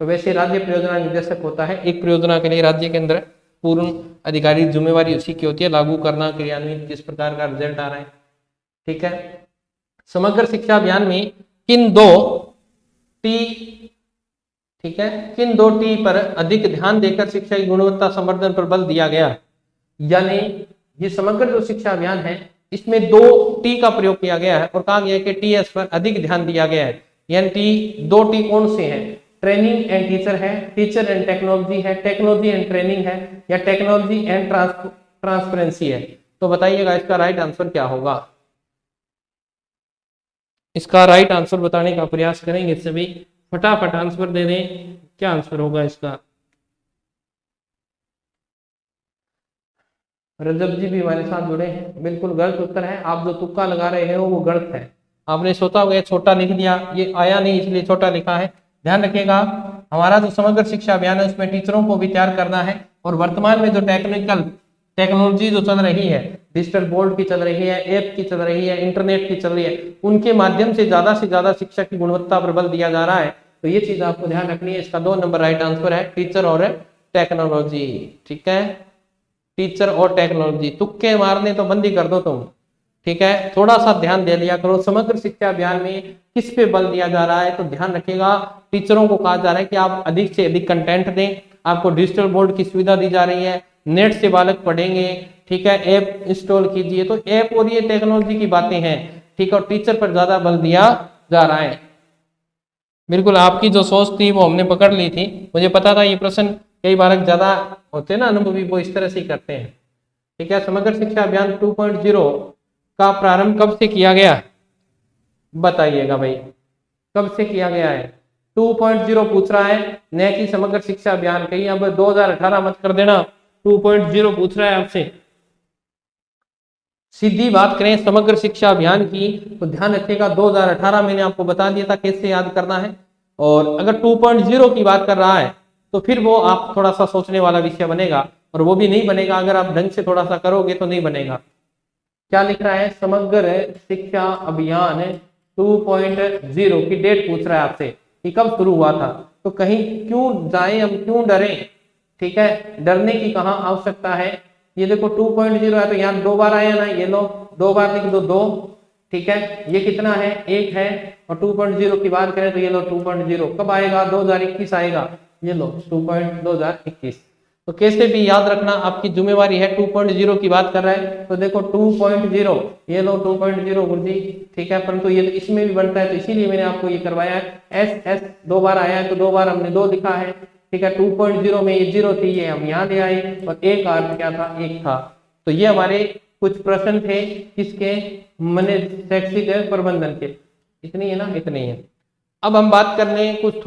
तो वैसे राज्य परियोजना निदेशक होता है। एक परियोजना के लिए राज्य के अंदर पूर्ण अधिकारी जिम्मेवारी उसी की होती है, लागू करना, क्रियान्वित, किस प्रकार का रिजल्ट आ रहा है, ठीक है। समग्र शिक्षा अभियान में किन 2 टी, ठीक है, किन 2 टी पर अधिक ध्यान देकर शिक्षा की गुणवत्ता संवर्धन पर बल दिया गया। यानी ये समग्र जो शिक्षा अभियान है इसमें 2 टी का प्रयोग किया गया है और कहा गया है कि टीएस पर अधिक ध्यान दिया गया है। यानी 2 टी कौन से हैं, ट्रेनिंग एंड टीचर है, टीचर एंड टेक्नोलॉजी है, टेक्नोलॉजी एंड ट्रेनिंग है, या टेक्नोलॉजी एंड ट्रांसपेरेंसी है। तो बताइएगा इसका राइट आंसर क्या होगा। इसका राइट आंसर बताने का प्रयास करेंगे सभी, फटाफट आंसर दे दें, क्या आंसर होगा इसका। रजब जी भी हमारे साथ जुड़े हैं, बिल्कुल गलत उत्तर है। आप जो तुक्का लगा रहे हो वो गलत है। आपने सोचा होगा छोटा लिख दिया, ये आया नहीं इसलिए छोटा लिखा है। ध्यान रखिएगा, हमारा जो समग्र शिक्षा अभियान है उसमें टीचरों को भी तैयार करना है। और वर्तमान में जो टेक्नोलॉजी जो चल रही है, डिजिटल बोर्ड की चल रही है, ऐप की चल रही है, इंटरनेट की चल रही है, उनके माध्यम से ज्यादा शिक्षा की गुणवत्ता पर बल दिया जा रहा है। तो ये चीज आपको ध्यान रखनी है। इसका 2 नंबर राइट आंसर है, टीचर और टेक्नोलॉजी, ठीक है। टीचर और टेक्नोलॉजी, तुक्के मारने तो बंद ही कर दो तुम, ठीक है। थोड़ा सा ध्यान दे लिया करो। समग्र शिक्षा अभियान में किस पे बल दिया जा रहा है, तो ध्यान रखिएगा, टीचरों को कहा जा रहा है कि आप अधिक से अधिक कंटेंट दें। आपको डिजिटल बोर्ड की सुविधा दी जा रही है, नेट से बालक पढ़ेंगे, ठीक है, ऐप इंस्टॉल कीजिए। तो ऐप और ये टेक्नोलॉजी की बातें हैं, ठीक है। और टीचर पर ज्यादा बल दिया जा रहा है। बिल्कुल आपकी जो सोच थी वो हमने पकड़ ली थी। मुझे पता था ये प्रश्न कई बार ज्यादा होते हैं ना अनुभवी, वो इस तरह से ही करते हैं, ठीक है। समग्र शिक्षा अभियान 2.0 का प्रारंभ कब से किया गया, बताइएगा भाई, कब से किया गया है। 2.0 पूछ रहा है, न कि समग्र शिक्षा अभियान, कहीं अब 2018 मत कर देना। 2.0 पूछ रहा है आपसे। सीधी बात करें समग्र शिक्षा अभियान की तो ध्यान रखिएगा 2018 मैंने आपको बता दिया था कैसे याद करना है। और अगर 2.0 की बात कर रहा है तो फिर वो आप थोड़ा सा सोचने वाला विषय बनेगा, और वो भी नहीं बनेगा अगर आप ढंग से थोड़ा सा करोगे तो नहीं बनेगा। क्या लिख रहा है, समग्र शिक्षा अभियान 2.0 की डेट पूछ रहा है आपसे कि कब शुरू हुआ था। तो कहीं क्यों जाए हम, क्यों डरे, ठीक है, डरने की कहाँ आवश्यकता है। ये देखो 2.0 है तो यहाँ 2 बार आया ना, ये लो 2 बार लिख दो, 2, ठीक है। ये कितना है, 1 है। और 2.0 की बात करें तो ये लो 2.0 कब आएगा, 2021 आएगा। ये लो 2021। तो कैसे भी याद रखना आपकी जिम्मेवारी है। 2.0 की बात कर रहा है तो देखो 2.0, ये लो 2.0 गुरुजी, ठीक है, परंतु ये इसमें भी बनता है तो इसीलिए मैंने आपको ये करवाया है। एस एस 2 बार आया है तो 2 बार हमने 2 लिखा है, ठीक है। 2.0 में ये 0 थी, ये हम यहाँ ले आए और एक अर्थ क्या था, एक था। तो ये हमारे कुछ प्रश्न थे किसके, मैंने शैक्षिक प्रबंधन के। इतनी है ना, इतनी है। अब हम बात करने कुछ